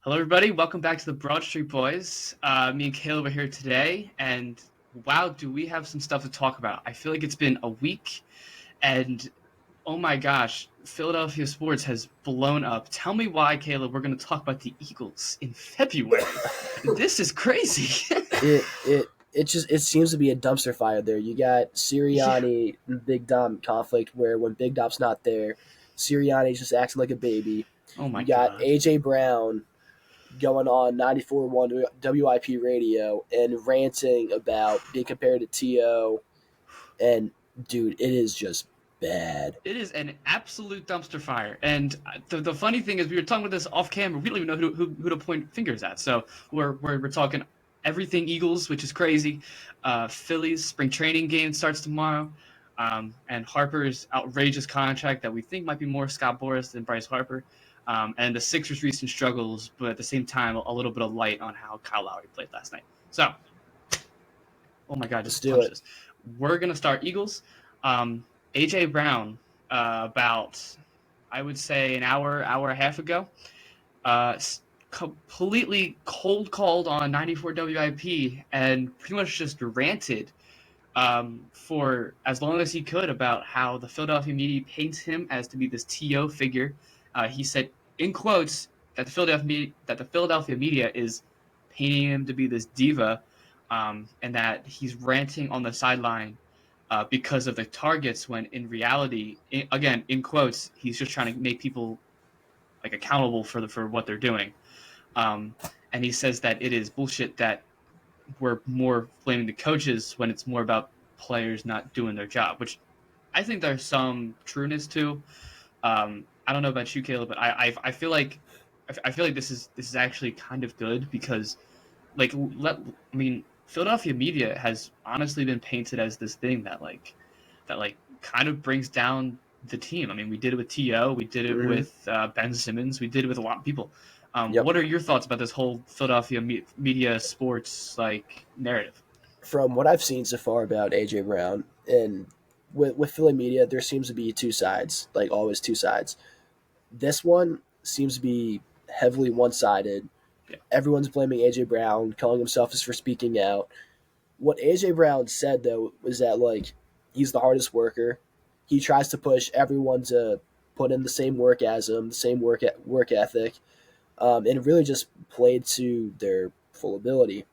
Hello, everybody. Welcome back to the Broad Street Boys. Me and Caleb are here today, and wow, do we have some stuff to talk about. I feel like it's been a week, and oh my gosh, Philadelphia sports has blown up. Tell me why, Caleb, we're going to talk about the Eagles in February. This is crazy. It seems to be a dumpster fire there. You got Yeah. Sirianni and Big Dom conflict where when Big Dom's not there, Sirianni's just acting like a baby. Oh my You got god. AJ Brown going on 94.1 WIP radio and ranting about being compared to T.O. And dude, it is just bad. It is an absolute dumpster fire. And the funny thing is, we were talking about this off camera. We don't even know who to point fingers at. So we're talking everything Eagles, which is crazy. Phillies spring training game starts tomorrow. And Harper's outrageous contract that we think might be more Scott Boras than Bryce Harper. And the Sixers' recent struggles, but at the same time, a little bit of light on how Kyle Lowry played last night. So, oh my God, Let's just do punch it. this. We're going to start Eagles. AJ Brown, about, I would say, an hour and a half ago, uh, completely cold called on 94 WIP and pretty much just ranted for as long as he could about how the Philadelphia media paints him as to be this TO figure. He said, in quotes, that the Philadelphia media is painting him to be this diva, and that he's ranting on the sideline because of the targets. When in reality, again, in quotes, he's just trying to make people like accountable for what they're doing. Um, and he says that it is bullshit that we're more blaming the coaches when it's more about players not doing their job, which I think there's some trueness to. I don't know about you, Caleb, but I feel like this is actually kind of good because I mean, Philadelphia media has honestly been painted as this thing that kind of brings down the team. I mean, we did it with To, we did it Hmm. with Ben Simmons, we did it with a lot of people. Yep. What are your thoughts about this whole Philadelphia media sports narrative? From what I've seen so far about AJ Brown and with Philly media, there seems to be two sides, like always two sides. This one seems to be heavily one sided. Yeah, Everyone's blaming AJ Brown, calling himself as for speaking out. What AJ Brown said though was that like he's the hardest worker. He tries to push everyone to put in the same work as him, the same work ethic, and really just played to their full ability.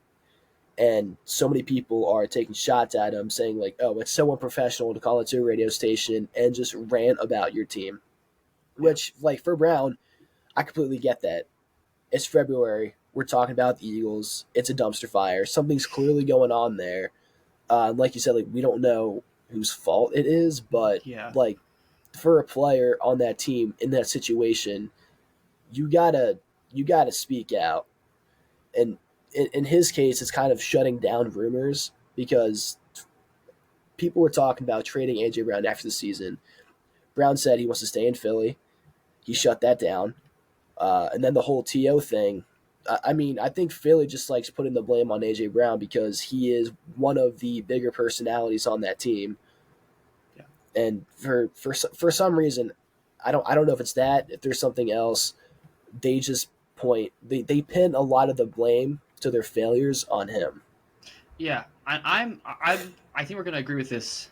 And so many people are taking shots at him, saying like, "Oh, it's so unprofessional to call it to a radio station and just rant about your team." yeah, Which, like for Brown, I completely get that. It's February. We're talking about the Eagles. It's a dumpster fire. Something's clearly going on there. Like you said, like we don't know whose fault it is, but yeah, like for a player on that team in that situation, you gotta you gotta speak out. And in his case, it's kind of shutting down rumors because people were talking about trading AJ Brown after the season. Brown said he wants to stay in Philly. He shut that down. And then the whole To thing. I mean, I think Philly just likes putting the blame on AJ Brown because he is one of the bigger personalities on that team. yeah. And for some reason, I don't know if it's that, if there's something else. They just they pin a lot of the blame to their failures on him. Yeah, I think we're gonna agree with this.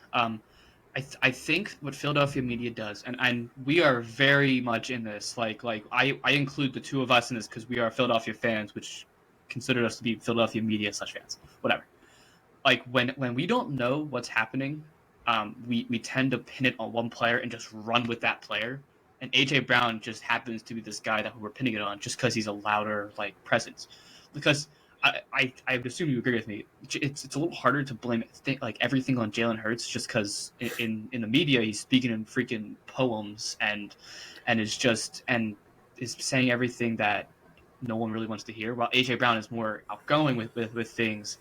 I think what Philadelphia media does, and we are very much in this. I include the two of us in this because we are Philadelphia fans, which consider us to be Philadelphia media slash fans, whatever. Like when we don't know what's happening, we tend to pin it on one player and just run with that player. And AJ Brown just happens to be this guy that we're pinning it on just because he's a louder presence. Because I would assume you agree with me. It's a little harder to blame everything on Jalen Hurts just because in the media he's speaking in freaking poems and is saying everything that no one really wants to hear. While AJ Brown is more outgoing with things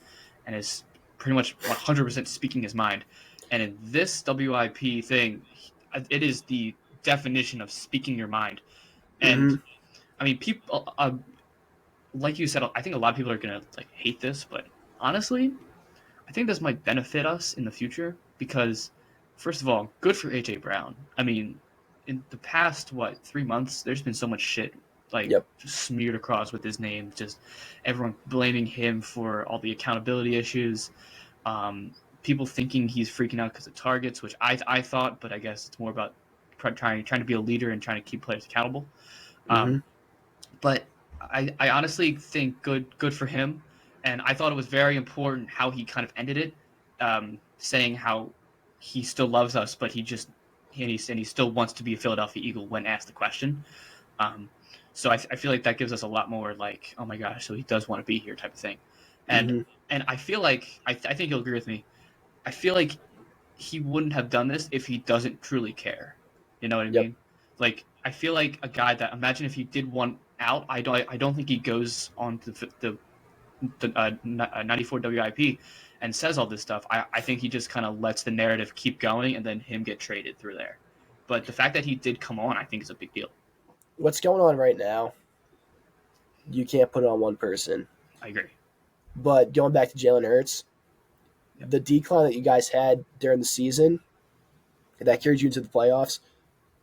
and is pretty much 100% speaking his mind. And in this WIP thing, it is the definition of speaking your mind. And Hmm. I mean, people, like you said, I think a lot of people are gonna hate this, but honestly, I think this might benefit us in the future because, first of all, good for AJ Brown. I mean, in the past 3 months, there's been so much shit like Yep. just smeared across with his name. Just everyone blaming him for all the accountability issues. People thinking he's freaking out because of targets, which I thought, but I guess it's more about trying to be a leader and trying to keep players accountable. Mm-hmm. Um, but I honestly think good for him, and I thought it was very important how he kind of ended it, saying how he still loves us, but he still wants to be a Philadelphia Eagle when asked the question. Um, so I feel like that gives us a lot more like, oh my gosh, so he does want to be here type of thing, and Mm-hmm. and I feel like I think you'll agree with me. I feel like he wouldn't have done this if he doesn't truly care. You know what I Yep. mean? Like I feel like a guy that imagine if he did want out, I don't think he goes on to the 94 WIP and says all this stuff. I think he just kind of lets the narrative keep going and then him get traded through there. But the fact that he did come on, I think is a big deal. What's going on right now? You can't put it on one person. I agree. But going back to Jalen Hurts, Yep. the decline that you guys had during the season that carried you into the playoffs,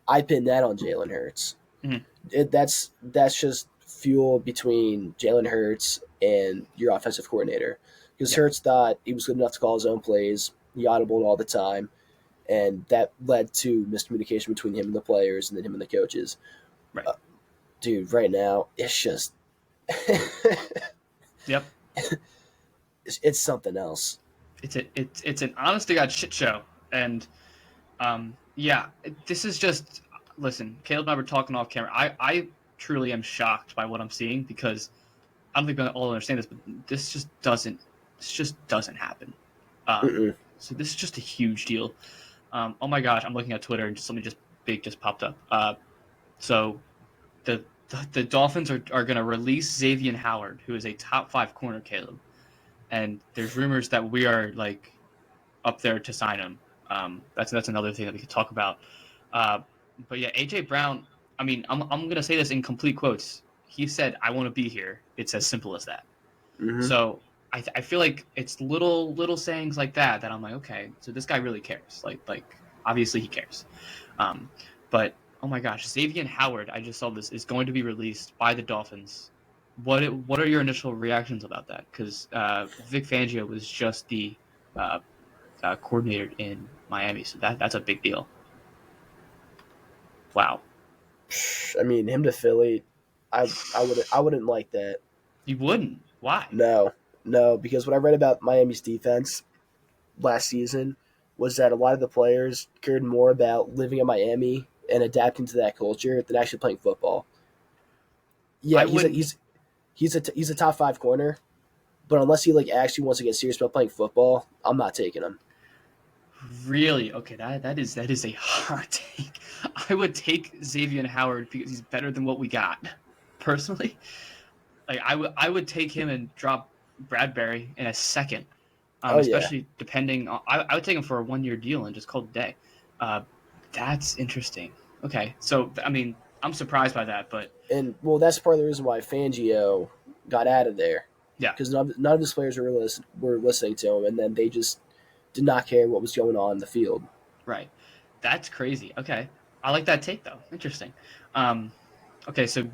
I pin that on Jalen Hurts. Mhm. That's just fuel between Jalen Hurts and your offensive coordinator. Because Yep. Hurts thought he was good enough to call his own plays. He audibled all the time, and that led to miscommunication between him and the players, and then him and the coaches. Right. Uh, Dude, right now it's just Yep. it's something else. It's an honest to god shit show, and yeah, this is just listen. Caleb and I were talking off camera. I truly am shocked by what I'm seeing because I don't think we all understand this, but this just doesn't happen. Um, Mm-mm. so this is just a huge deal. Oh my gosh, I'm looking at Twitter and just something just big just popped up. So the Dolphins are going to release Xavier Howard, who is a top 5 corner, Caleb, and there's rumors that we are like up there to sign him. That's another thing that we could talk about. Uh, but yeah, AJ Brown. I mean, I'm gonna say this in complete quotes. He said, "I want to be here." It's as simple as that. Mm-hmm. So I feel like it's little sayings like that I'm like, okay, so this guy really cares. Like obviously he cares. Um, but oh my gosh, Xavier Howard, I just saw this is going to be released by the Dolphins. What are your initial reactions about that? Because Vic Fangio was just the uh, coordinator in Miami, so that's a big deal. Wow, I mean, him to Philly, I wouldn't like that. you wouldn't? Why? No, no, because what I read about Miami's defense last season was that a lot of the players cared more about living in Miami and adapting to that culture than actually playing football. Yeah, I he's a wouldn't he's he's a top 5 corner, but unless he like actually wants to get serious about playing football, I'm not taking him. really. Okay, that is a hot take. I would take Xavier Howard because he's better than what we got. Personally, like I would take him and drop Bradbury in a second. Oh yeah, Especially depending on, I would take him for a 1 year deal and just call it a day. Uh, that's interesting. Okay, so I mean, I'm surprised by that, but and well, that's part of the reason why Fangio got out of there yeah, because none of his players were listening to him, and then they just did not care what was going on in the field. right. That's crazy. Okay, I like that take though. Interesting. Um, okay, so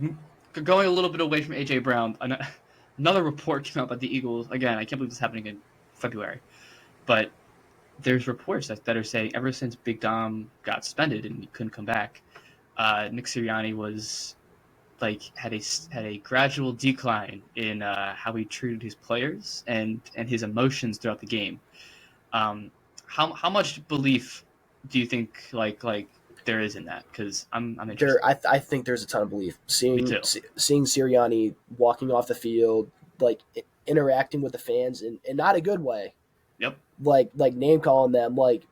going a little bit away from AJ Brown, another report came out about the Eagles. Again, I can't believe this is happening in February, but there's reports that are saying ever since Big Dom got suspended and he couldn't come back, Nick Sirianni was like had a gradual decline in how he treated his players and his emotions throughout the game. Um, how much belief do you think like there is in that? Because I'm There, interested. I think there's a ton of belief Me seeing too. seeing Sirianni walking off the field, like interacting with the fans in not a good way, Yep. like name calling them. Like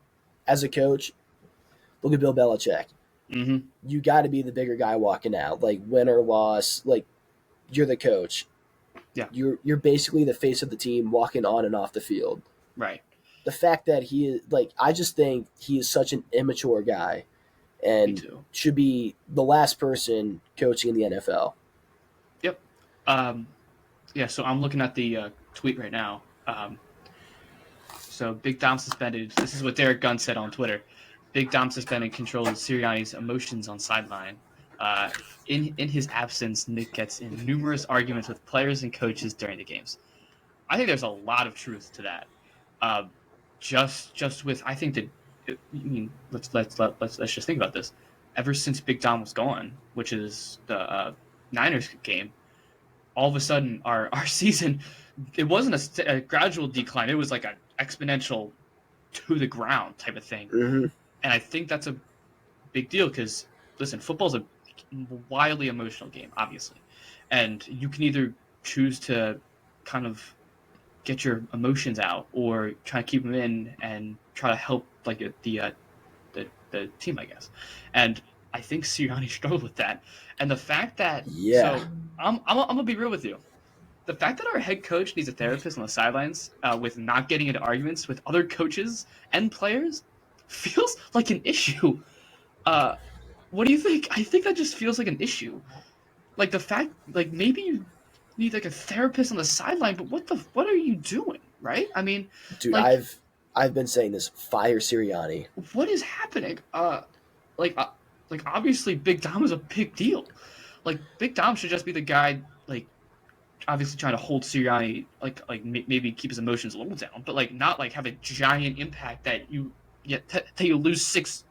as a coach, look at Bill Belichick. Mm-hmm. You got to be the bigger guy walking out, like win or loss. Like you're the coach. Yeah. You're basically the face of the team, walking on and off the field. Right. The fact that he is like, I just think he is such an immature guy Me and too. should be the last person coaching in the NFL. Yep. Um, yeah. So I'm looking at the tweet right now. So Big Dom suspended. This is what Derek Gunn said on Twitter. Big Dom suspended controls Sirianni's emotions on sideline. Uh, in his absence, Nick gets in numerous arguments with players and coaches during the games. I think there's a lot of truth to that. Uh, just with I think that I mean let's just think about this. Ever since Big Dom was gone, which is the Niners game, all of a sudden our season it wasn't a gradual decline. It was like an exponential to the ground type of thing. Mm-hmm. And I think that's a big deal because listen, football's a wildly emotional game, obviously, and you can either choose to kind of get your emotions out or try to keep them in and try to help like the team, I guess. And I think Sirianni struggled with that. And the fact that Yeah, so I'm gonna be real with you. The fact that our head coach needs a therapist on the sidelines with not getting into arguments with other coaches and players feels like an issue. Uh, what do you think? I think that just feels like an issue. Like the fact, like maybe you need like a therapist on the sideline, but what are you doing, right? I mean, dude, like I've been saying this. Fire Sirianni. what is happening? Like uh, like obviously Big Dom is a big deal. Like Big Dom should just be the guy, like obviously trying to hold Sirianni, maybe keep his emotions a little down, but like not like have a giant impact that that you lose six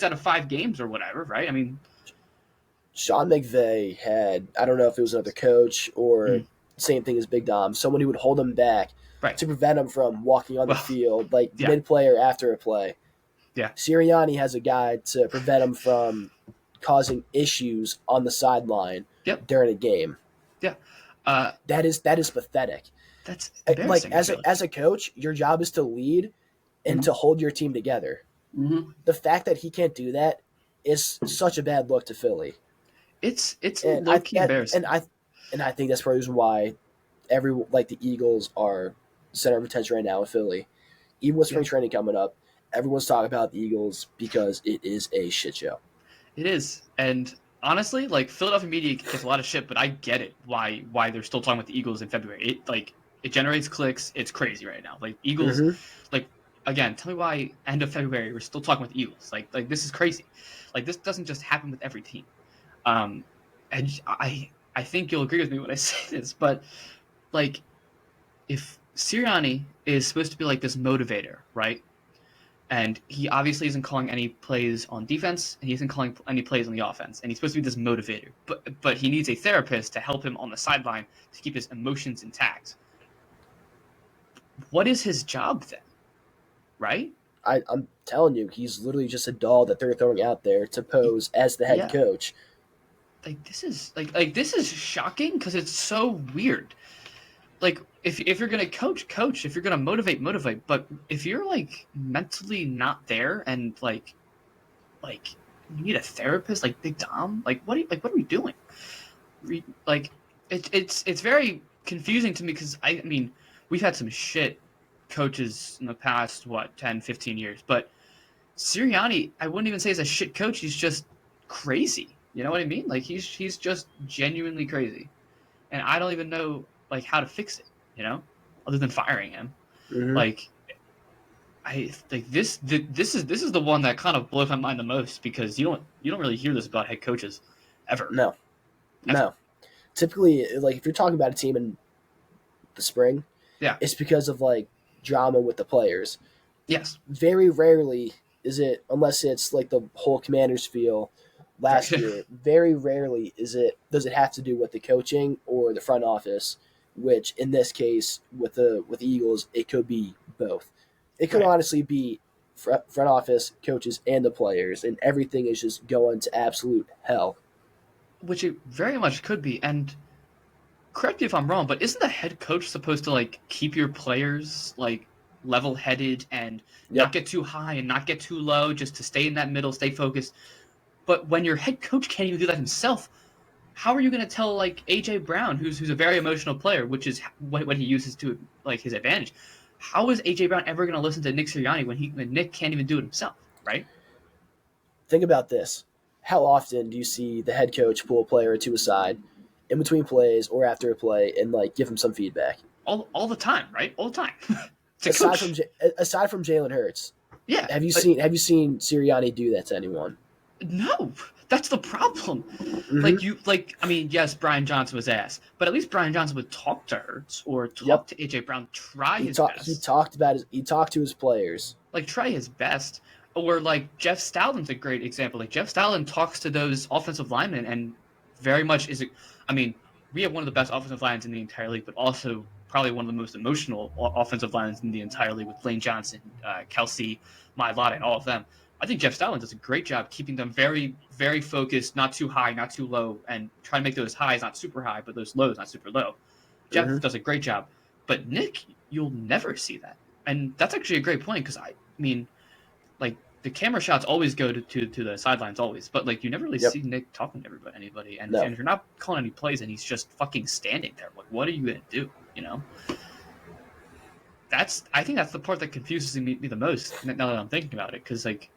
out of 5 games or whatever, right? I mean, Sean McVay had, I don't know if it was another coach or mm, same thing as Big Dom, someone who would hold him back right. to prevent him from walking on the Well, field like yeah, mid play or after a play. yeah, Sirianni has a guy to prevent him from causing issues on the sideline yep, during a game. yeah. Uh, That is pathetic. that's Like embarrassing. I as feel a coach, your job is to lead and like. to hold your team together. Mm-hmm. The fact that he can't do that is such a bad look to Philly. It's And low key embarrassing. and I think that's part of the reason why the Eagles are center of attention right now in Philly. Even with Yeah, spring training coming up, everyone's talking about the Eagles because it is a shit show. it is. And honestly, like Philadelphia media gets a lot of shit, but I get it why they're still talking about the Eagles in February. It generates clicks. It's crazy right now. Like Eagles, Mm-hmm. like again, tell me why end of February we're still talking about the Eagles. Like this is crazy. Like this doesn't just happen with every team. Um, and I think you'll agree with me when I say this, but like if Sirianni is supposed to be like this motivator, right? And he obviously isn't calling any plays on defense, and he isn't calling any plays on the offense. And he's supposed to be this motivator, but he needs a therapist to help him on the sideline to keep his emotions intact. What is his job then, right? I'm telling you, he's literally just a doll that they're throwing out there to pose as the head Yeah, coach. like this is this is shocking because it's so weird. Like if you're gonna coach. If you're gonna motivate. But if you're like mentally not there and like you need a therapist like Big Dom, what are we doing? Like it's very confusing to me because I mean we've had some shit coaches in the past 10-15 years, but Sirianni I wouldn't even say is a shit coach. He's just crazy. You know what I mean? Like he's just genuinely crazy, and I don't even know like how to fix it. You know, other than firing him. Mm-hmm. Like I like this is the one that kind of blows my mind the most because you don't really hear this about head coaches ever No, ever. no. Typically, like if you're talking about a team in the spring, Yeah. it's because of like drama with the players. Yes. Very rarely is it, unless it's like the whole Commanders feel last Right. year. Very rarely does it have to do with the coaching or the front office. Which in this case, with the Eagles, it could be both. It could Right. honestly be front office, coaches, and the players, and everything is just going to absolute hell. Which it very much could be. And correct me if I'm wrong, but isn't the head coach supposed to like keep your players like level headed and not Yep. get too high and not get too low, just to stay in that middle, stay focused? But when your head coach can't even do that himself, how are you going to tell like AJ Brown, who's a very emotional player, which is what he uses to like his advantage? How is AJ Brown ever going to listen to Nick Sirianni when Nick can't even do it himself, right? Think about this. How often do you see the head coach pull a player or two aside in between plays or after a play and like give him some feedback? All the time, right? All the time. It's a Aside from coach. aside from Jalen Hurts, Yeah, have you but seen Sirianni do that to anyone? no, That's the problem. Hmm. I mean, yes, Brian Johnson was ass, but at least Brian Johnson would talk to Hurts or Yep. talk to AJ Brown, try his He best, talked about he talked to his players. like try his best. Or like Jeff Stoughton's a great example. Like Jeff Stoughton talks to those offensive linemen and very much is. I mean, we have one of the best offensive lines in the entire league, but also probably one of the most emotional offensive lines in the entire league with Lane Johnson, Kelsey, Mailata, and all of them. I think Jeff Stoutland does a great job keeping them very, very focused, not too high, not too low, and try to make those highs not super high, but those lows not super low. Hmm. Jeff does a great job. But Nick, you'll never see that. And that's actually a great point because I mean, like the camera shots always go to the sidelines always, but like you never really Yep. see Nick talking to anybody, and No. if you're not calling any plays and he's just fucking standing there, like what are you gonna do? You know, I think that's the part that confuses me the most now that I'm thinking about it, because like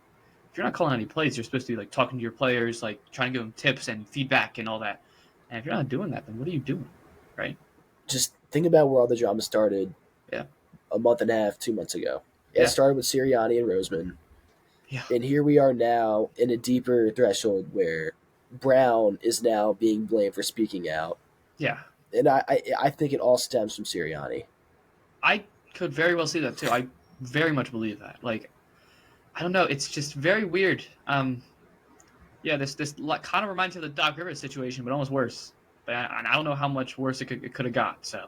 if you're not calling any plays, you're supposed to be like talking to your players, like trying to give them tips and feedback and all that. And if you're not doing that, then what are you doing, right? Just think about where all the drama started Yeah, a month and a half, 2 months ago. It yeah, started with Sirianni and Roseman. yeah, And here we are now in a deeper threshold where Brown is now being blamed for speaking out. yeah. And I think it all stems from Sirianni. I could very well see that too. I very much believe that. Like I don't know, it's just very weird. Yeah, this kind of reminds me of the Doc Rivers situation, but almost worse. But I don't know how much worse it could have got. So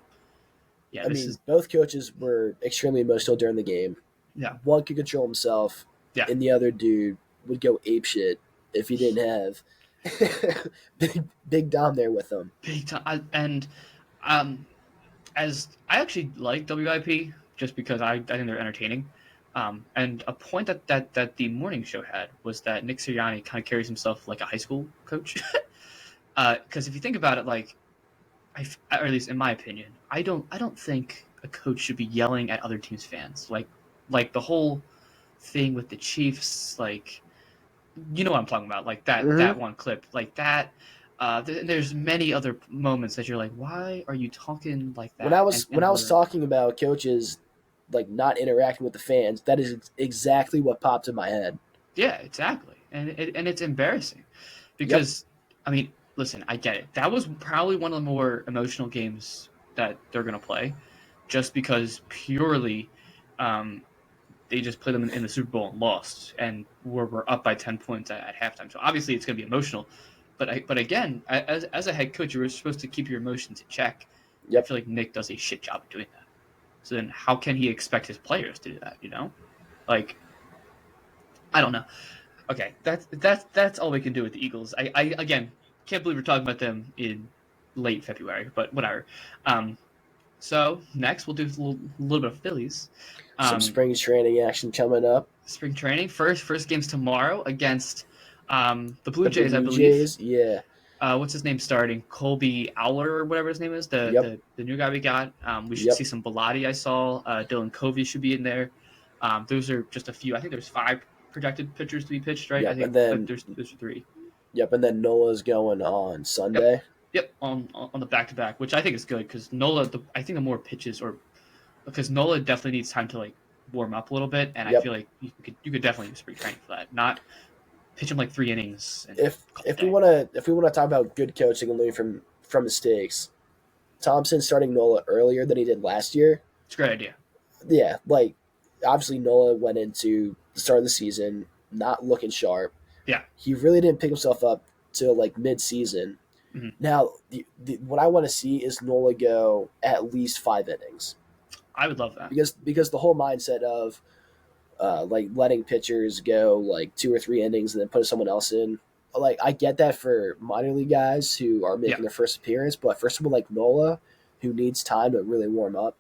yeah, I this mean, is both coaches were extremely emotional during the game. yeah, One could control himself, yeah, and the other dude would go apeshit if he didn't have big Dom there with him. big time. And um, as I actually like WIP just because I think they're entertaining. And a point that the morning show had was that Nick Sirianni kind of carries himself like a high school coach. Because if you think about it, like or at least in my opinion, I don't think a coach should be yelling at other teams' fans. Like the whole thing with the Chiefs, like you know what I'm talking about, like that Hmm. one clip, like that. There's many other moments that you're like, why are you talking like that? When And I was we're talking about coaches like not interacting with the fans, that is exactly what popped in my head. yeah, exactly, and it's embarrassing Yep. because I mean, listen, I get it. That was probably one of the more emotional games that they're gonna play, just because purely um, they just played them in the Super Bowl and lost, and were up by 10 points at halftime. So obviously it's going to be emotional. But again, as a head coach, you're supposed to keep your emotions in check. I Yep. feel like Nick does a shit job of doing that. So then, how can he expect his players to do that? You know, like I don't know. Okay, that's all we can do with the Eagles. I again can't believe we're talking about them in late February, but whatever. Um, so next we'll do a little bit of Phillies. Some Um, spring training action coming up. spring training. First game's tomorrow against the Blue The Jays, I Blue believe. Jays, yeah. What's his name starting? Colby Owler or whatever his name is, the Yep. the, the new guy we got. We should see Yep. some Bellotti. I saw Dylan Covey should be in there. Those are just a few. I think there's five projected pitchers to be pitched, right? I Yep. think there's three. And then Nola's going on Yep, Sunday. yep. On the back to back, which I think is good because Nola. I think the more pitches or because Nola definitely needs time to like warm up a little bit, and I Yep. feel like you could definitely use spring training for that. Not pitch him like 3 innings and If call it a if we day. wanna if we wanna talk about good coaching and learning from mistakes, Thompson starting Nola earlier than he did last year. It's a great idea. Yeah, like obviously Nola went into the start of the season not looking sharp. Yeah. He really didn't pick himself up till like mid season. Hmm. Now, what I want to see is Nola go at least 5 innings I would love that. because the whole mindset of like letting pitchers go like 2 or 3 innings and then putting someone else in. Like I get that for minor league guys who are Yeah. making their first appearance, but for someone like Nola who needs time to really warm up,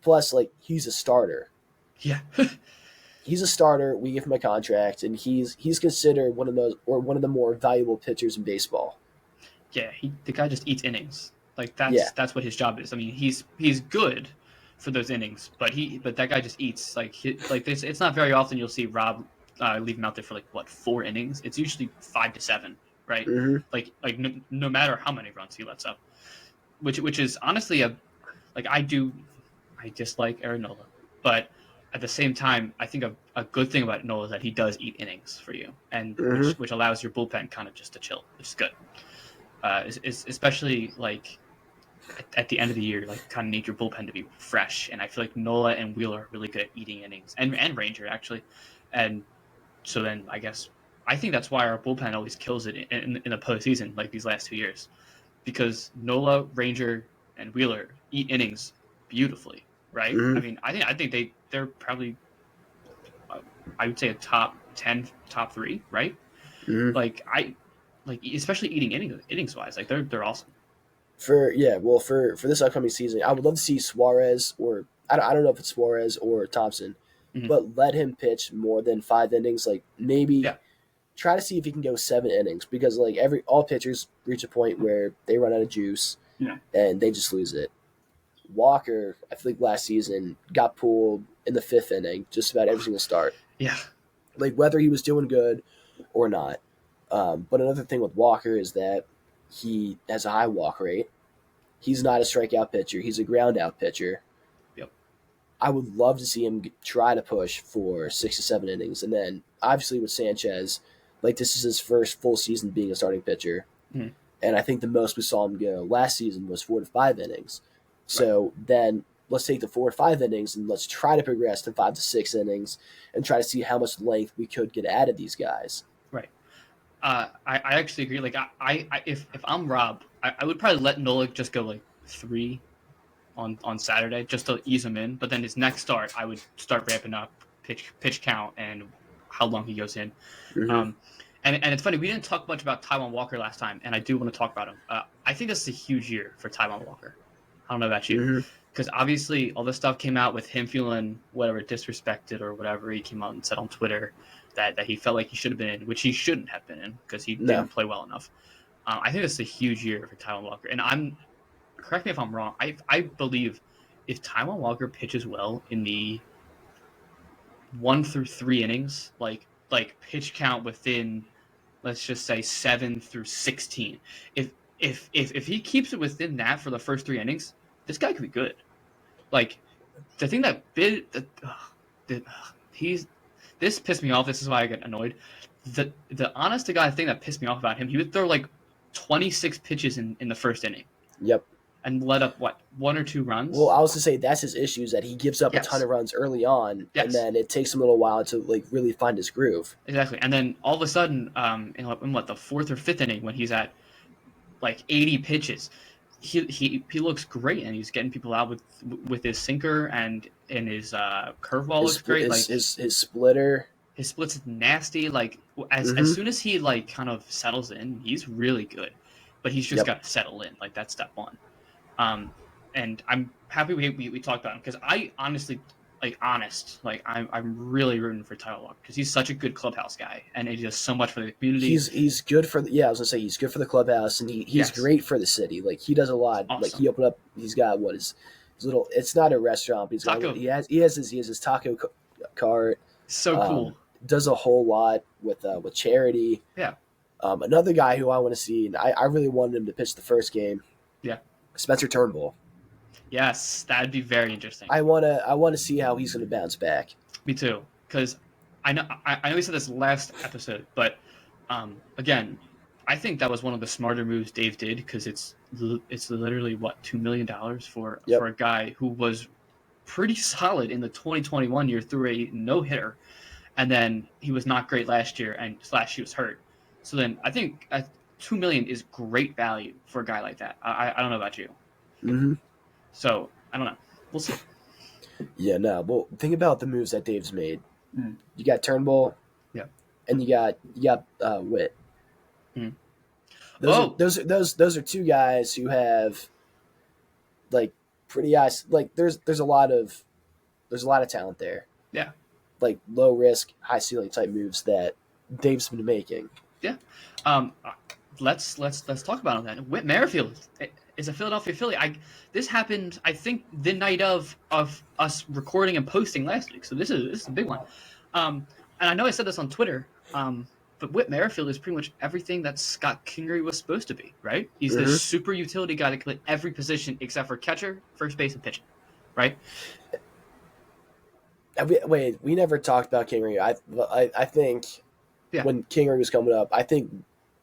plus like he's a starter. Yeah. He's a starter. We give him a contract, and he's considered one of the more valuable pitchers in baseball. Yeah. The guy just eats innings. Like Yeah. that's what his job is. I mean, he's good for those innings, but that guy just eats like this. It's not very often you'll see Rob leave him out there for like what 4 innings. It's usually 5 to 7, right? Hmm. Like no matter how many runs he lets up, which is honestly a like I dislike Aaron Nola, but at the same time, I think a good thing about Nola is that he does eat innings for you, and Mm-hmm. which allows your bullpen kind of just to chill, which is good. Especially like at the end of the year, like kind of need your bullpen to be fresh, and I feel like Nola and Wheeler are really good at eating innings, and Ranger actually, and so then I think that's why our bullpen always kills it in the postseason, like these last 2 years, because Nola, Ranger, and Wheeler eat innings beautifully, right? I Mm-hmm. mean, I think they're probably I would say a top 10, top three, right? Mm-hmm. Like especially eating innings wise, like they're awesome. For this upcoming season, I would love to see Suarez or I don't know if it's Suarez or Thompson, Mm-hmm. but let him pitch more than 5 innings. Like maybe Yeah, try to see if he can go 7 innings because like all pitchers reach a point where they run out of juice yeah, and they just lose it. Walker, I feel like last season got pulled in the 5th inning just about every single start, yeah, like whether he was doing good or not. But another thing with Walker is that he has a high walk rate. He's not a strikeout pitcher. He's a ground out pitcher. yep, I would love to see him try to push for 6 to 7 innings. And then obviously with Sanchez, like this is his first full season being a starting pitcher. mm-hmm. And I think the most we saw him go last season was 4 to 5 innings. Right, So then let's take the 4 to 5 innings and let's try to progress to 5 to 6 innings and try to see how much length we could get out of these guys. right. I actually agree. Like if I'm Rob, I would probably let Nola just go like three on Saturday just to ease him in. But then his next start, I would start ramping up pitch count and how long he goes in. Mm-hmm. Um, and it's funny we didn't talk much about Taiwan Walker last time, and I do want to talk about him. I think this is a huge year for Taiwan Walker. I don't know about you, Mm-hmm. because obviously all this stuff came out with him feeling whatever disrespected or whatever he came out and said on Twitter that he felt like he should have been in, which he shouldn't have been in because he No. didn't play well enough. I think this is a huge year for Taiwan Walker, and correct me if I'm wrong. I believe if Taiwan Walker pitches well in the 1 through 3 innings, like pitch count within, let's just say 7 through 16, if he keeps it within that for the first 3 innings, this guy could be good. Like the thing that bit that he's this pissed me off. This is why I get annoyed. The honest to god thing that pissed me off about him, he would throw like 26 pitches in the first inning Yep. and let up what 1 or 2 runs. Well, I was to say that's his issue is that he gives up a ton Yes, of runs early on, and yes, then it takes him a little while to like really find his groove. exactly. And then all of a sudden, in what the fourth or fifth inning, when he's at like 80 pitches, he looks great, and he's getting people out with his sinker and his curveball His looks great. his Like his splitter. his splits is nasty. Like as Mm-hmm. soon as he like kind of settles in, he's really good. But he's just Yep. got to settle in. Like that's step one. Um, and I'm happy we talked about him because I honestly like I'm really rooting for Tyler Walker because he's such a good clubhouse guy and he does so much for the community. He's good for I was gonna say he's good for the clubhouse and he's Yes, great for the city. Like he does a it's lot. Like awesome. he opened up. He's got what his little. It's not a restaurant, but Taco, he has his taco cart. so Um, cool. does a whole lot with charity. Yeah, Another guy who I want to see, and I really wanted him to pitch the first game. yeah, Spencer Turnbull. yes, that'd be very interesting. I wanna see how he's gonna bounce back. Me too, because I know we said this last episode, but again, I think that was one of the smarter moves Dave did because it's literally what $2 million for Yep. a guy who was pretty solid in the 2021 year through a no hitter, and then he was not great last year and slash he was hurt. So then I think 2 million is great value for a guy like that. I don't know about you, Mm-hmm. so I don't know. We'll see. Yeah. No. Well, think about the moves that Dave's made. Mm. You got Turnbull, Yeah. and you got Witt. Mm. Those are Oh, those are two guys who have like pretty eyes. Like there's a lot of talent there. yeah. Like low risk, high ceiling type moves that Dave's been making. Yeah. Um, let's talk about him then. Whit Merrifield is a Philadelphia Philly. This happened I think the night of us recording and posting last week. So this is a big one. And I know I said this on Twitter. But Whit Merrifield is pretty much everything that Scott Kingery was supposed to be, right? He's this Mm-hmm. super utility guy that can play every position except for catcher, first base, and pitching, right? Wait, we never talked about Kingery. I think Yeah. when Kingery was coming up, I think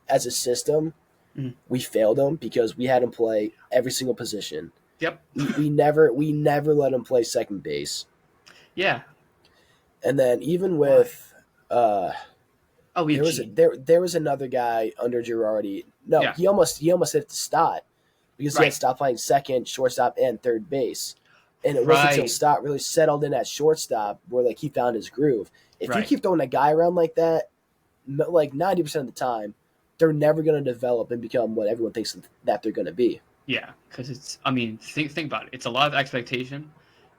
as a system Mhm. we failed him because we had him play every single position. Yep. We never let him play second base, Yeah. and then even Why? with uh, Oh, there was Eugene. there was another guy under Girardi. No, Yeah. he almost hit the Stott because he had Right. stopped playing second, shortstop, and third base. And it wasn't until Right. Stott really settled in at shortstop where like he found his groove. If you Right. keep throwing a guy around like that, like 90% of the time, they're never going to develop and become what everyone thinks that they're going to be. Yeah. Because it's. I mean, think about it. It's a lot of expectation,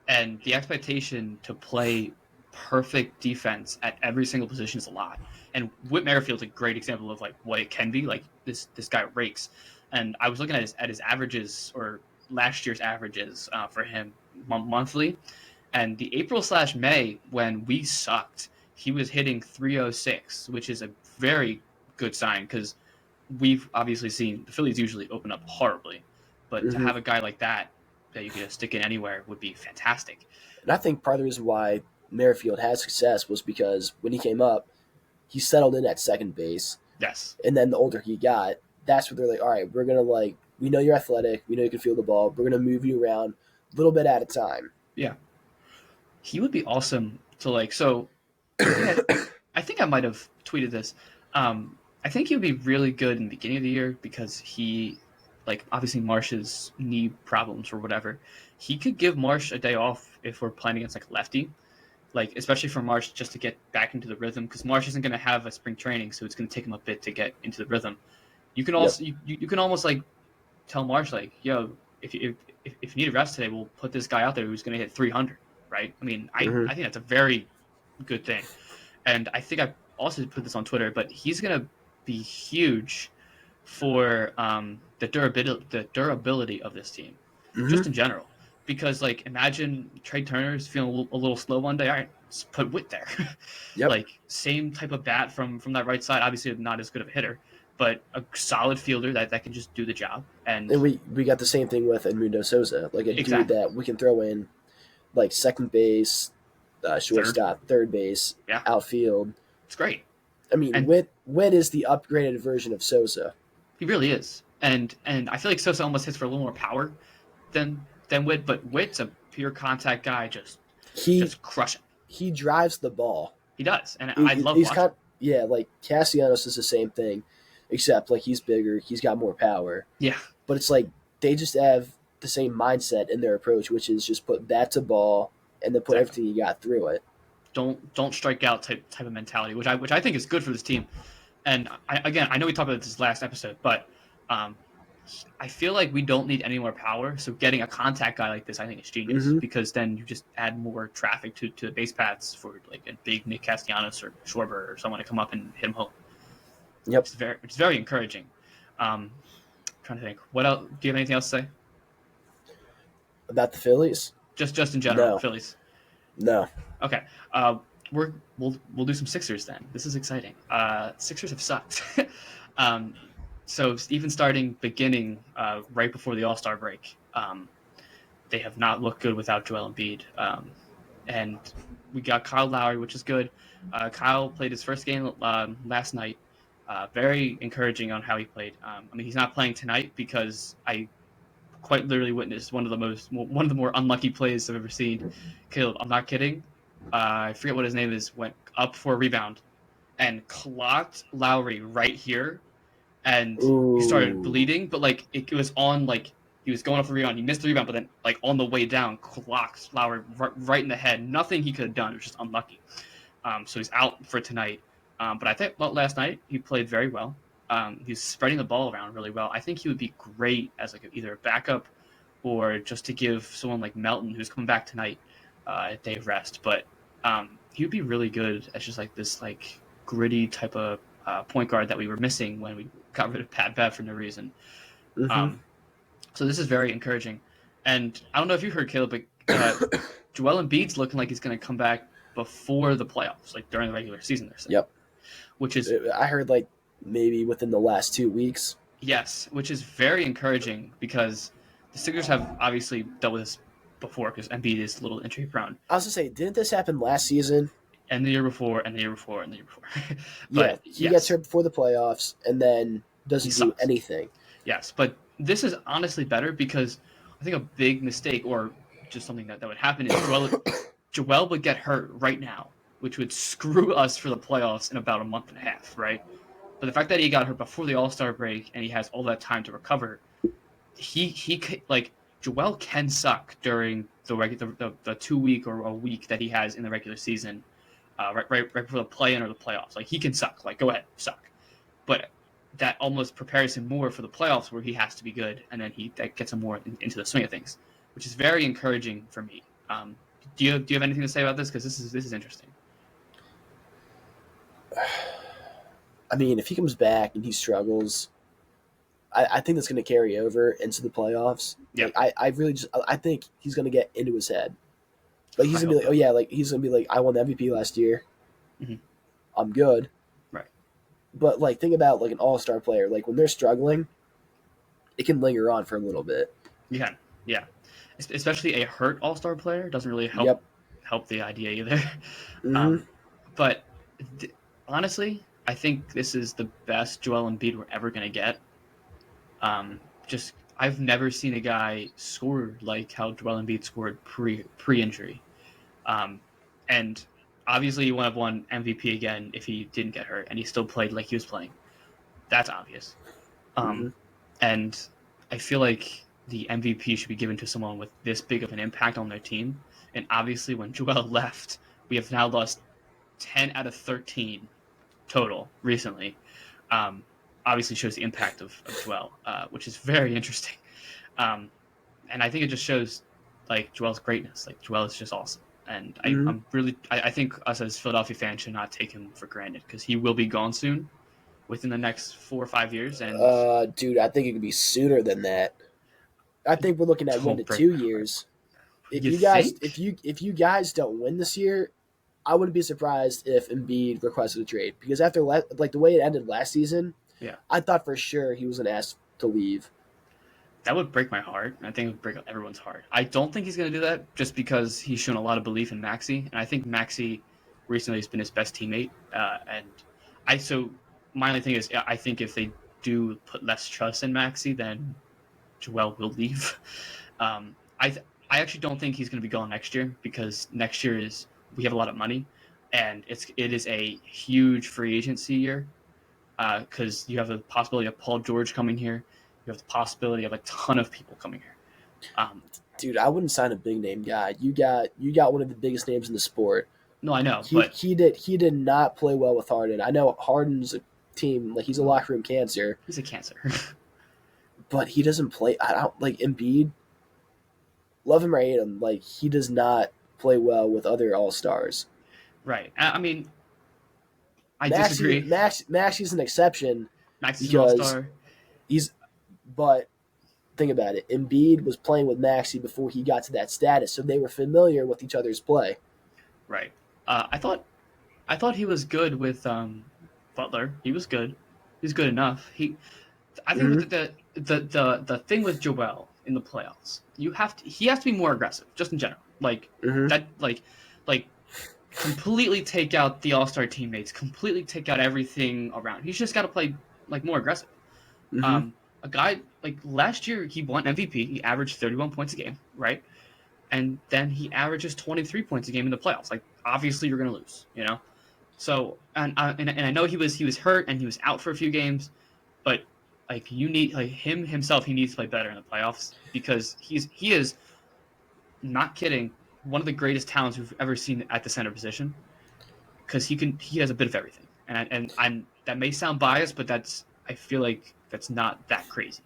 and the expectation to play perfect defense at every single position is a lot. And Whit Merrifield's a great example of like what it can be. Like this guy rakes, and I was looking at his averages or last year's averages for him monthly, and the April/May when we sucked, he was hitting 306, which is a very good sign because we've obviously seen the Phillies usually open up horribly, but to Mm-hmm. have a guy like that you could just stick in anywhere would be fantastic. And I think part of the reason why Merrifield had success was because when he came up, he settled in at second base. Yes. And then the older he got, that's where they're like, all right, we're going to like, we know you're athletic. We know you can feel the ball. We're going to move you around a little bit at a time. Yeah. He would be awesome to like. So I think I might have tweeted this. I think he would be really good in the beginning of the year because he, like, obviously Marsh's knee problems or whatever. He could give Marsh a day off if we're playing against like lefty, like especially for Marsh just to get back into the rhythm because Marsh isn't going to have a spring training, so it's going to take him a bit to get into the rhythm. You can Yep. also you can almost like tell Marsh like, yo, if you need a rest today, we'll put this guy out there who's going to hit 300, right? I mean, Mm-hmm. I think that's a very good thing. And I think I also put this on Twitter, but he's gonna be huge for the durability of this team, Mm-hmm. just in general. Because like, imagine Trey Turner's feeling a little slow one day. All right, let's put Witt there. Yep. Like same type of bat from that right side. Obviously, not as good of a hitter, but a solid fielder that can just do the job. And And we got the same thing with Edmundo Sosa, like a dude exactly, that we can throw in like second base, third, shortstop, third base, yeah, outfield. it's great. I mean, And Witt is the upgraded version of Sosa. he really is. And I feel like Sosa almost hits for a little more power than Witt, but Witt's a pure contact guy, He just crushing. he drives the ball. He does, and I love He's watching. kind yeah, like Castellanos is the same thing, except like he's bigger, he's got more power. Yeah, But it's like they just have the same mindset in their approach, which is just put bat to ball and then put exactly. everything you got through it. Don't strike out type of mentality, which I think is good for this team. And again, I know we talked about this last episode, but um, I feel like we don't need any more power. So getting a contact guy like this, I think, is genius Mm-hmm. because then you just add more traffic to the base paths for like a big Nick Castellanos or Schwarber or someone to come up and hit him home. Yep. It's very encouraging. Trying to think, what else? Do you have anything else to say? About the Phillies? Just in general, No. Phillies. No. Okay. We'll do some Sixers then. This is exciting. Sixers have sucked. um, so even starting beginning right before the All Star break, they have not looked good without Joel Embiid. And we got Kyle Lowry, which is good. Kyle played his first game last night. Very encouraging on how he played. I mean, he's not playing tonight because I quite literally witnessed one of the more unlucky plays I've ever seen. Caleb, I'm not kidding. I forget what his name is. Went up for a rebound and clocked Lowry right here, and he started Ooh. bleeding. But like it was on like he was going up for a rebound. He missed the rebound, but then like on the way down, clocked Lowry right in the head. Nothing he could have done. It was just unlucky. So he's out for tonight. But I think last night he played very well. He's spreading the ball around really well. I think he would be great as like either a backup or just to give someone like Melton, who's coming back tonight, a day of rest. But he would be really good as just like this like gritty type of point guard that we were missing when we got rid of Pat Bev for no reason. Mm-hmm. Um, so this is very encouraging. And I don't know if you heard Caleb, but Joel Embiid's looking like he's going to come back before the playoffs, like during the regular season. They're saying, Yep. which is I heard like maybe within the last 2 weeks. yes, which is very encouraging because the Sixers have obviously dealt with this before because Embiid is a little injury prone, I was gonna say, didn't this happen last season? and the year before, and the year before, and the year before. Yeah, But he gets yes, hurt before the playoffs and then he doesn't do sucks. anything. Yes, but this is honestly better because I think a big mistake or just something that would happen is Joel would get hurt right now, which would screw us for the playoffs in about a month and a half, right? But the fact that he got hurt before the All Star break and he has all that time to recover, like Joel can suck during the 2 week or a week that he has in the regular season, right before the play in or the playoffs. Like he can suck. Like go ahead, suck. But that almost prepares him more for the playoffs where he has to be good, and then that gets him more into the swing of things, which is very encouraging for me. Do you have anything to say about this? Because this is interesting. I mean, if he comes back and he struggles, I think that's going to carry over into the playoffs. Yeah, Like, I really just, I think he's going to get into his head. Like, I he's going to hope be like, oh, so. yeah, like, he's going to be like, I won the MVP last year. Hmm. I'm good. Right. But, like, think about, like, an all star player. Like, when they're struggling, it can linger on for a little bit. You can. Yeah. Especially a hurt All Star player doesn't really help Yep. the idea either. Hmm. Um, but honestly, I think this is the best Joel Embiid we're ever going to get. Just I've never seen a guy score like how Joel Embiid scored pre injury. Um, and obviously, he would have won MVP again if he didn't get hurt, and he still played like he was playing. That's obvious. Hmm. Um, and I feel like the MVP should be given to someone with this big of an impact on their team. And obviously, when Joel left, we have now lost 10 out of 13 total recently. Um, obviously, shows the impact of Joel, which is very interesting. Um, and I think it just shows like Joel's greatness. Like Joel is just awesome. And Hmm. I think us as Philadelphia fans should not take him for granted because he will be gone soon, within the next 4 or 5 years, and Dude, I think it could be sooner than that. I think we're looking at one to don't break two my heart. years. You think? If you guys don't win this year, I wouldn't be surprised if Embiid requested a trade because after like the way it ended last season, Yeah, I thought for sure he was going to ask to leave. that would break my heart. I think it would break everyone's heart. I don't think he's going to do that just because he's shown a lot of belief in Maxi, and I think Maxi recently has been his best teammate. And my only thing is, I think if they do put less trust in Maxi, then Joel will leave. Um, I actually don't think he's going to be gone next year because next year is we have a lot of money, and it is a huge free agency year because you have the possibility of Paul George coming here. You have the possibility of a ton of people coming here. Um, Dude, I wouldn't sign a big name guy. You got one of the biggest names in the sport. no, I know, but He did not play well with Harden. I know Harden's a team like he's a locker room cancer, he's a cancer. but he doesn't play. I don't like Embiid. Love him or hate him, like he does not play well with other all stars. Right. I mean, I disagree. Maxi's an exception Max is an all because star. he's. But think about it. Embiid was playing with Maxi before he got to that status, so they were familiar with each other's play. Right. I thought he was good with Butler. He was good. He's good enough. I think Mm-hmm. the thing with Joel in the playoffs, he has to be more aggressive, just in general. Like Mm-hmm. that, like completely take out the All Star teammates, completely take out everything around. He's just got to play like more aggressive. Mm-hmm. Um, a guy like last year, he won MVP. He averaged 31 points a game, right? And then he averages 23 points a game in the playoffs. Like obviously, you're gonna lose, you know. So and I know he was hurt and he was out for a few games, but like you need like him himself, he needs to play better in the playoffs because he is not kidding, one of the greatest talents we've ever seen at the center position because he has a bit of everything, and I'm that may sound biased, but I feel like that's not that crazy.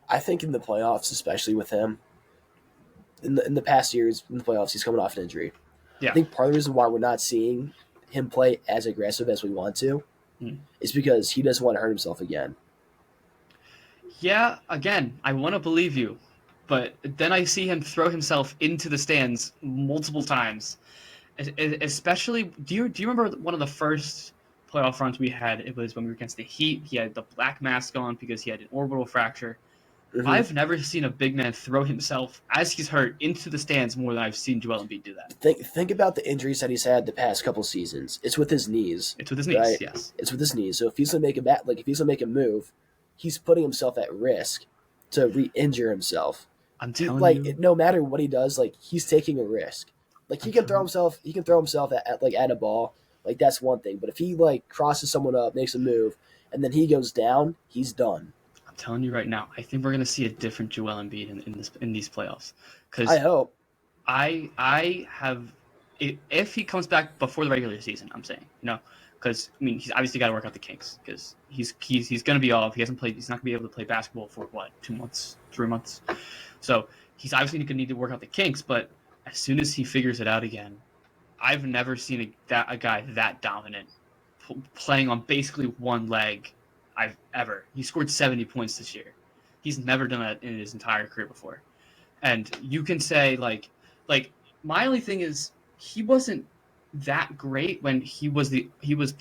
I think in the playoffs, especially with him, in the past years in the playoffs, he's coming off an injury. I Yeah. think part of the reason why we're not seeing him play as aggressive as we want to Mm. is because he doesn't want to hurt himself again. Yeah, again, I want to believe you, but then I see him throw himself into the stands multiple times. Especially, do you remember one of the first playoff runs we had? It was when we were against the Heat. He had the black mask on because he had an orbital fracture. Mm-hmm. I've never seen a big man throw himself as he's hurt into the stands more than I've seen Joel Embiid do that. Think about the injuries that he's had the past couple seasons. It's with his knees, It's with his knees, right? yes. It's with his knees. So if he's gonna make a if he's gonna make a move, he's putting himself at risk to re-injure himself. I'm He telling like you, no matter what he does, like he's taking a risk. Like I'm telling he can throw himself at a ball. Like that's one thing. But if he like crosses someone up, makes a move, and then he goes down, he's done. I'm telling you right now, I think we're gonna see a different Joel Embiid in these playoffs. I Because hope. I have if he comes back before the regular season, I'm saying, because I mean he's obviously got to work out the kinks because he's going to be off. He hasn't played. He's not going to be able to play basketball for what 2 months, 3 months. So he's obviously going to need to work out the kinks. But as soon as he figures it out again, I've never seen a guy that dominant playing on basically one leg. I've ever. He scored 70 points this year. He's never done that in his entire career before. And you can say like my only thing is he wasn't that great when he was the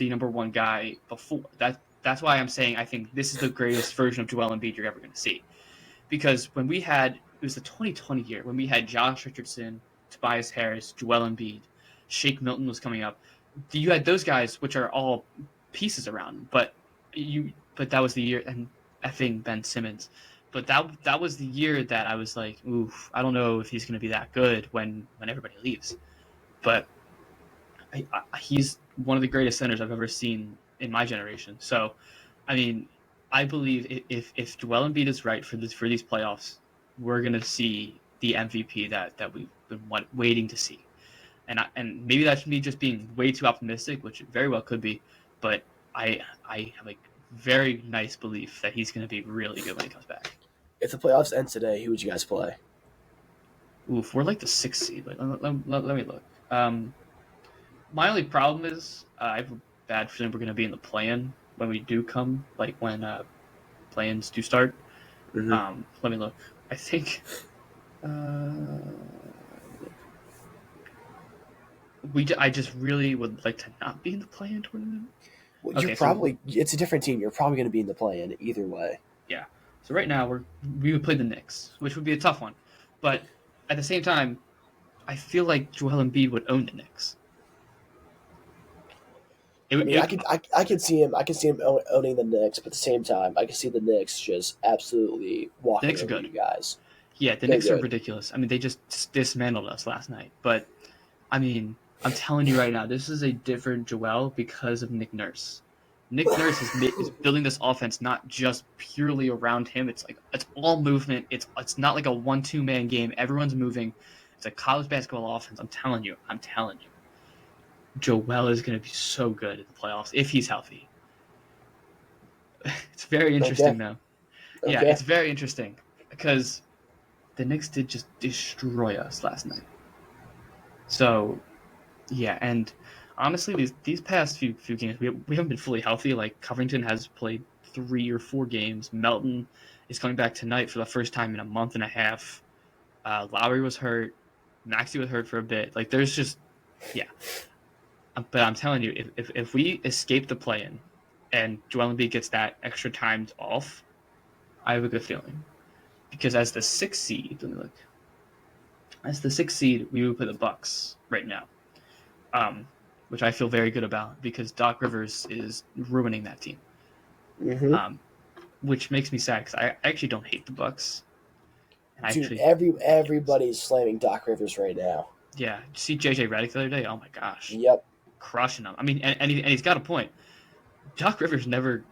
number one guy before. That's why I'm saying I think this is the greatest version of Joel Embiid you're ever going to see. Because when we had it was the 2020 year when we had Josh Richardson, Tobias Harris, Joel Embiid, Shake Milton was coming up. You had those guys which are all pieces around, but that was the year and effing Ben Simmons. But that was the year that I was like, oof, I don't know if he's going to be that good when everybody leaves. But he's one of the greatest centers I've ever seen in my generation. So, I mean, I believe if Joel Embiid is right for these playoffs, we're going to see the MVP that we've been waiting to see. And maybe that's me just being way too optimistic, which it very well could be. But I have a very nice belief that he's going to be really good when he comes back. If the playoffs end today, who would you guys play? Oof, we're like the sixth seed. Let me look. My only problem is I have a bad feeling we're going to be in the play-in when we do come, like when play-ins do start. Mm-hmm. Let me look. I think I just really would like to not be in the play-in tournament. Well, Okay, so it's a different team. You're probably going to be in the play-in either way. yeah. So right now we would play the Knicks, which would be a tough one, but at the same time, I feel like Joel Embiid would own the Knicks. I mean, I could see him. I could see him owning the Knicks, but at the same time, I could see the Knicks just absolutely The walking Knicks are over good. you guys. Yeah, the They're Knicks are good. ridiculous. I mean, they just dismantled us last night. But I mean, I'm telling you right now, this is a different Joel because of Nick Nurse. Nick Nurse is building this offense not just purely around him. It's like it's all movement. It's not like a 1-2 man game. Everyone's moving. It's a college basketball offense. I'm telling you. Joel is going to be so good in the playoffs if he's healthy. It's very Okay. interesting though. Yeah, Okay. it's very interesting because the Knicks did just destroy us last night. So yeah, and honestly, these past few games, we haven't been fully healthy. Like Covington has played 3 or 4 games. Melton is coming back tonight for the first time in a month and a half. Lowry was hurt. Maxey was hurt for a bit. Like there's just yeah. But I'm telling you, if we escape the play-in and Joel Embiid gets that extra time off, I have a good feeling because as the sixth seed, let me look. As the sixth seed, we would play the Bucks right now. Which I feel very good about because Doc Rivers is ruining that team. Mm-hmm. Um, which makes me sad because I actually don't hate the Bucks, and I Dude, actually think they're ridiculous. everybody's slamming Doc Rivers right now. Yeah, see JJ Redick the other day. Oh my gosh, Yep. crushing him. I mean, and he's got a point. Doc Rivers never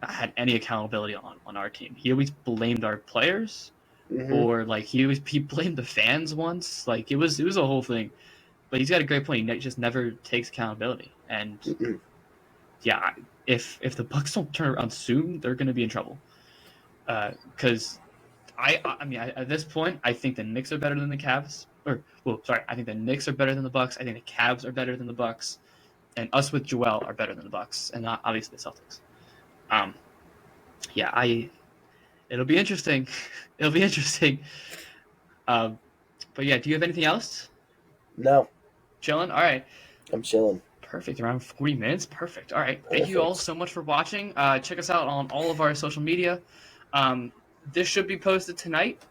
had any accountability on our team. He always blamed our players, Mm-hmm. or like he blamed the fans once. Like it was a whole thing. But he's got a great point. He just never takes accountability, and Mm-mm. yeah, if the Bucks don't turn around soon, they're going to be in trouble. Because I mean, at this point, I think the Knicks are better than the Cavs. Or, well, sorry, I think the Knicks are better than the Bucks. I think the Cavs are better than the Bucks, and us with Joel are better than the Bucks, and not obviously the Celtics. Um, yeah, it'll be interesting. It'll be interesting. Um, but yeah, do you have anything else? No, Chilling. All right. I'm chilling. Perfect. Around 40 minutes. Perfect. All right. Thank you all Perfect. so much for watching. Check us out on all of our social media. Um, this should be posted tonight.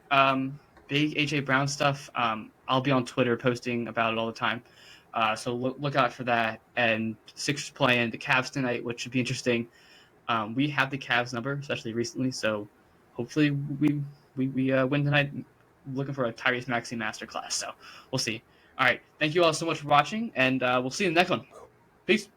Big AJ Brown stuff. I'll be on Twitter posting about it all the time. So look out for that. And Sixers playing the Cavs tonight, which should be interesting. We have the Cavs number, especially recently. So hopefully we win tonight. Looking for a Tyrese Maxey masterclass. So we'll see. All right. Thank you all so much for watching, and we'll see you in the next one. Peace.